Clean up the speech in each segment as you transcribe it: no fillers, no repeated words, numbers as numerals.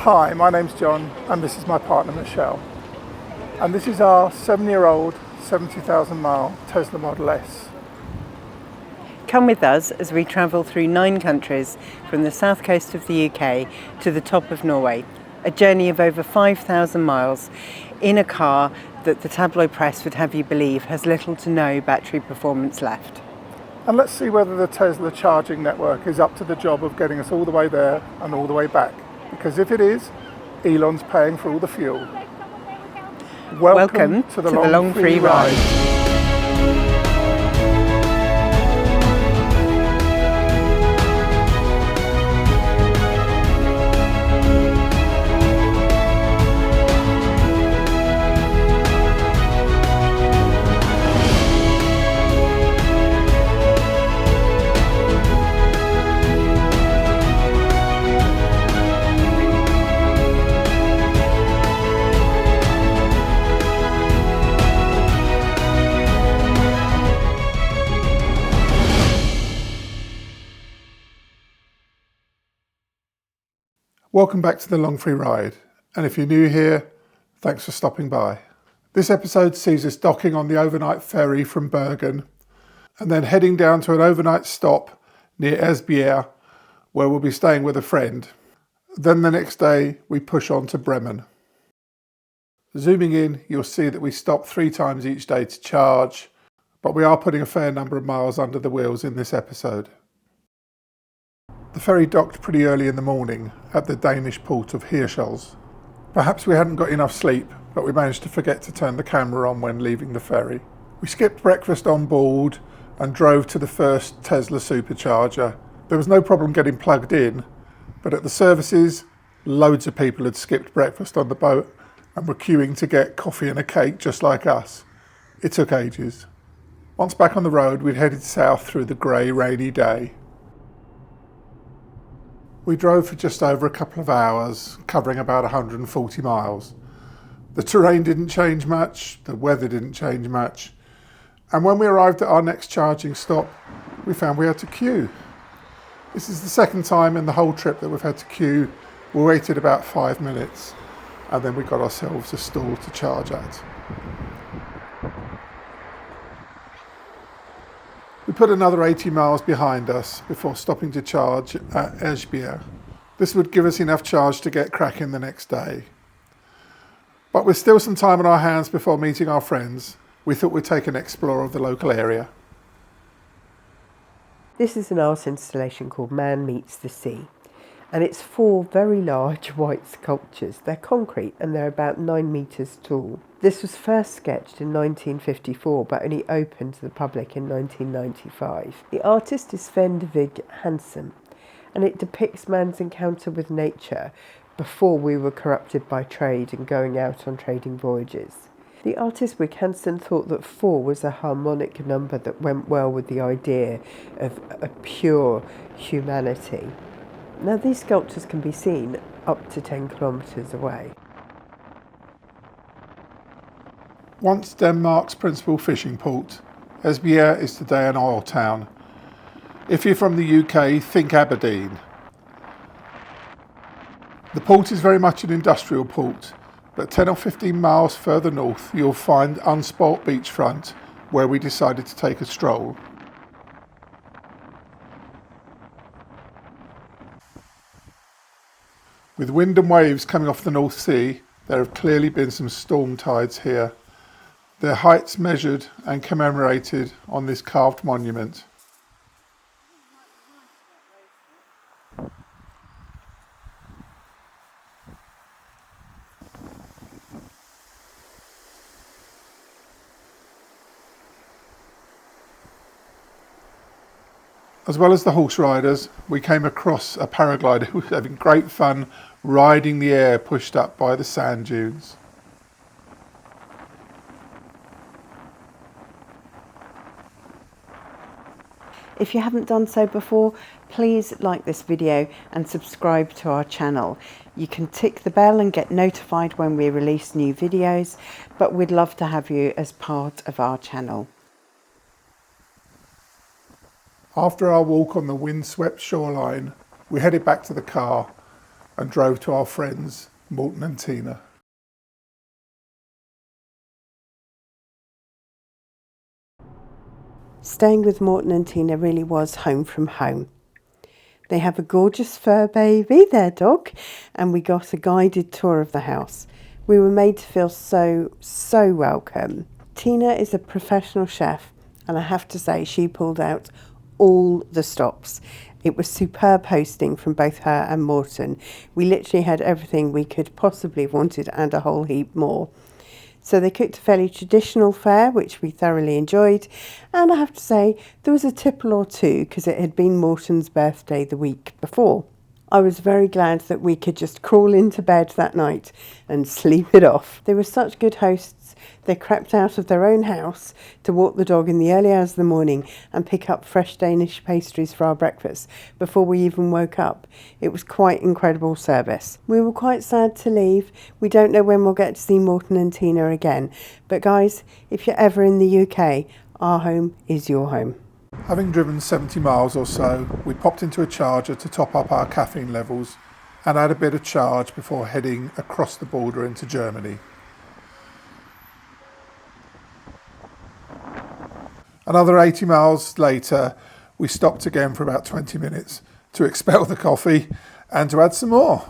Hi, my name's John and this is my partner Michelle. And this is our 7-year-old 70,000 mile Tesla Model S. Come with us as we travel through 9 countries from the south coast of the UK to the top of Norway. A journey of over 5,000 miles in a car that the tabloid press would have you believe has little to no battery performance left. And let's see whether the Tesla charging network is up to the job of getting us all the way there and all the way back. Because if it is, Elon's paying for all the fuel. Welcome to the long free ride. Welcome back to the long free ride, and if you're new here, thanks for stopping by. This episode sees us docking on the overnight ferry from Bergen and then heading down to an overnight stop near Esbjerg where we'll be staying with a friend. Then the next day we push on to Bremen. Zooming in, you'll see that we stop 3 times each day to charge, but we are putting a fair number of miles under the wheels in this episode. The ferry docked pretty early in the morning at the Danish port of Hirtshals. Perhaps we hadn't got enough sleep, but we managed to forget to turn the camera on when leaving the ferry. We skipped breakfast on board and drove to the first Tesla supercharger. There was no problem getting plugged in, but at the services, loads of people had skipped breakfast on the boat and were queuing to get coffee and a cake just like us. It took ages. Once back on the road, we'd headed south through the grey, rainy day. We drove for just over a couple of hours, covering about 140 miles. The terrain didn't change much, the weather didn't change much, and when we arrived at our next charging stop, we found we had to queue. This is the second time in the whole trip that we've had to queue. We waited about 5 minutes, and then we got ourselves a stall to charge at. We put another 80 miles behind us before stopping to charge at Esbjerg. This would give us enough charge to get cracking the next day. But with still some time on our hands before meeting our friends, we thought we'd take an explore of the local area. This is an art installation called Man Meets the Sea, and it's 4 very large white sculptures. They're concrete and they're about 9 metres tall. This was first sketched in 1954 but only opened to the public in 1995. The artist is Sven Hansen, and it depicts man's encounter with nature before we were corrupted by trade and going out on trading voyages. The artist Wig Hansen thought that 4 was a harmonic number that went well with the idea of a pure humanity. Now these sculptures can be seen up to 10 kilometres away. Once Denmark's principal fishing port, Esbjerg is today an oil town. If you're from the UK, think Aberdeen. The port is very much an industrial port, but 10 or 15 miles further north you'll find unspoilt beachfront where we decided to take a stroll. With wind and waves coming off the North Sea, there have clearly been some storm tides here. Their heights measured and commemorated on this carved monument. As well as the horse riders, we came across a paraglider who was having great fun riding the air pushed up by the sand dunes. If you haven't done so before, please like this video and subscribe to our channel. You can tick the bell and get notified when we release new videos, but we'd love to have you as part of our channel. After our walk on the windswept shoreline, we headed back to the car and drove to our friends Morton and Tina. Staying with Morton and Tina really was home from home. They have a gorgeous fur baby, their dog, and we got a guided tour of the house. We were made to feel so welcome. Tina is a professional chef, and I have to say she pulled out all the stops. It was superb hosting from both her and Morton. We literally had everything we could possibly have wanted and a whole heap more. So they cooked a fairly traditional fare, which we thoroughly enjoyed. And I have to say, there was a tipple or two because it had been Morton's birthday the week before. I was very glad that we could just crawl into bed that night and sleep it off. They were such good hosts. They crept out of their own house to walk the dog in the early hours of the morning and pick up fresh Danish pastries for our breakfast before we even woke up. It was quite incredible service. We were quite sad to leave. We don't know when we'll get to see Morton and Tina again. But guys, if you're ever in the UK, our home is your home. Having driven 70 miles or so, we popped into a charger to top up our caffeine levels and had a bit of charge before heading across the border into Germany. Another 80 miles later, we stopped again for about 20 minutes to expel the coffee and to add some more.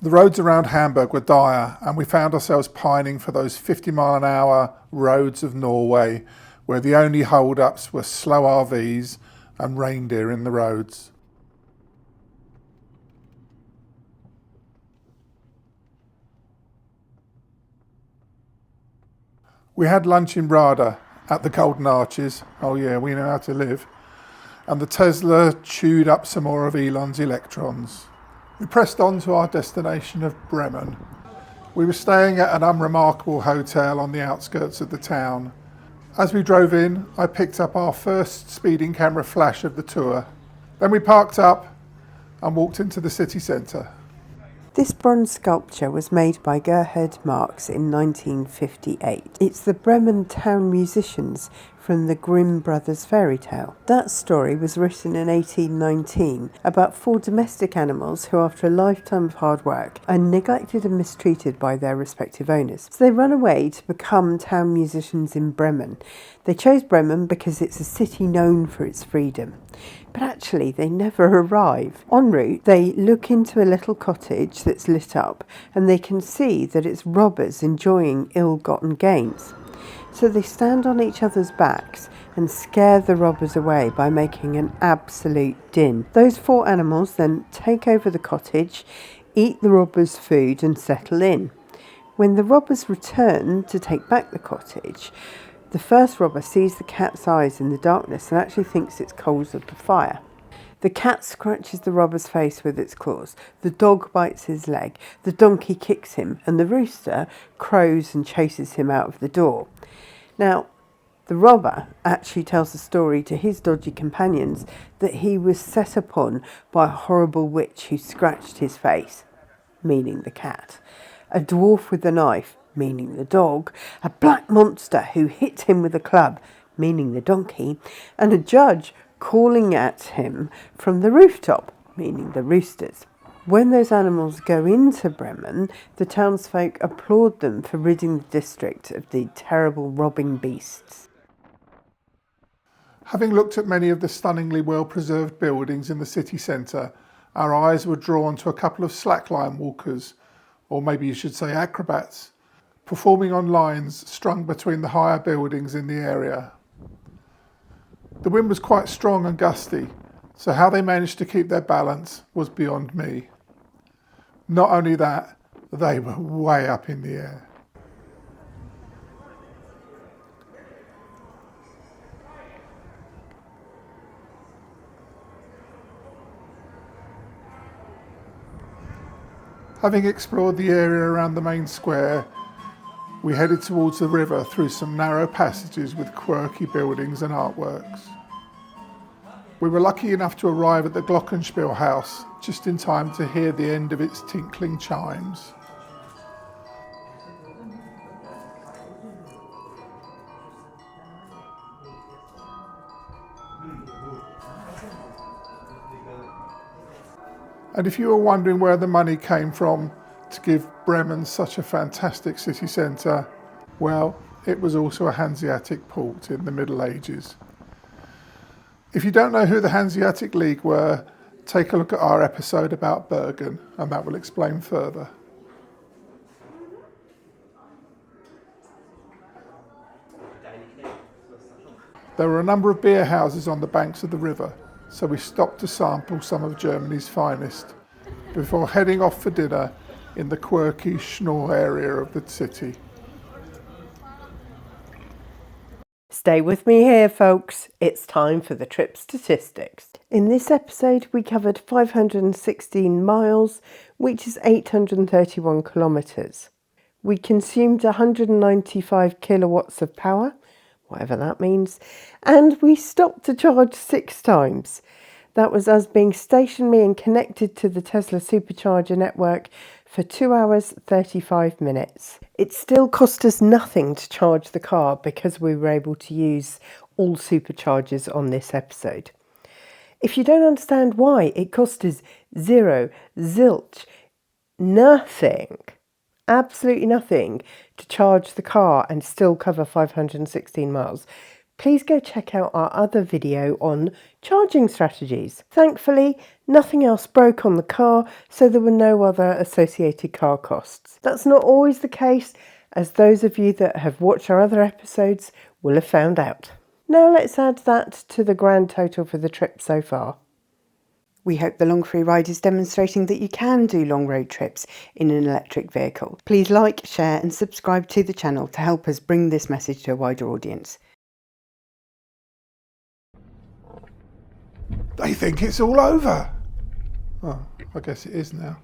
The roads around Hamburg were dire, and we found ourselves pining for those 50-mile-an-hour roads of Norway, where the only hold-ups were slow RVs and reindeer in the roads. We had lunch in Brada at the Golden Arches. Oh yeah, we know how to live. And the Tesla chewed up some more of Elon's electrons. We pressed on to our destination of Bremen. We were staying at an unremarkable hotel on the outskirts of the town. As we drove in, I picked up our first speeding camera flash of the tour. Then we parked up and walked into the city centre. This bronze sculpture was made by Gerhard Marx in 1958. It's the Bremen town musicians from the Grimm Brothers fairy tale. That story was written in 1819 about 4 domestic animals who, after a lifetime of hard work, are neglected and mistreated by their respective owners. So they run away to become town musicians in Bremen. They chose Bremen because it's a city known for its freedom. But actually, they never arrive. En route, they look into a little cottage that's lit up, and they can see that it's robbers enjoying ill-gotten gains. So they stand on each other's backs and scare the robbers away by making an absolute din. Those 4 animals then take over the cottage, eat the robbers' food and settle in. When the robbers return to take back the cottage, the first robber sees the cat's eyes in the darkness and actually thinks it's coals of the fire. The cat scratches the robber's face with its claws, the dog bites his leg, the donkey kicks him, and the rooster crows and chases him out of the door. Now, the robber actually tells a story to his dodgy companions that he was set upon by a horrible witch who scratched his face, meaning the cat, a dwarf with a knife, meaning the dog, a black monster who hit him with a club, meaning the donkey, and a judge calling at him from the rooftop, meaning the roosters. When those animals go into Bremen, the townsfolk applaud them for ridding the district of the terrible robbing beasts. Having looked at many of the stunningly well-preserved buildings in the city centre, our eyes were drawn to a couple of slackline walkers, or maybe you should say acrobats, performing on lines strung between the higher buildings in the area. The wind was quite strong and gusty, so how they managed to keep their balance was beyond me. Not only that, they were way up in the air. Having explored the area around the main square, we headed towards the river through some narrow passages with quirky buildings and artworks. We were lucky enough to arrive at the Glockenspiel house just in time to hear the end of its tinkling chimes. And if you were wondering where the money came from to give Bremen such a fantastic city centre, well, it was also a Hanseatic port in the Middle Ages. If you don't know who the Hanseatic League were, take a look at our episode about Bergen, and that will explain further. There were a number of beer houses on the banks of the river, so we stopped to sample some of Germany's finest before heading off for dinner in the quirky Schnorr area of the city. Stay with me here, folks. It's time for the trip statistics. In this episode, we covered 516 miles, which is 831 kilometres. We consumed 195 kilowatts of power, whatever that means, and we stopped to charge 6 times. That was us being stationary and connected to the Tesla supercharger network for 2 hours 35 minutes. It still cost us nothing to charge the car because we were able to use all superchargers on this episode. If you don't understand why, it cost us zero, zilch, nothing, absolutely nothing to charge the car and still cover 516 miles. Please go check out our other video on charging strategies. Thankfully, nothing else broke on the car, so there were no other associated car costs. That's not always the case, as those of you that have watched our other episodes will have found out. Now let's add that to the grand total for the trip so far. We hope the Long Free Ride is demonstrating that you can do long road trips in an electric vehicle. Please like, share and subscribe to the channel to help us bring this message to a wider audience. They think it's all over. Oh, I guess it is now.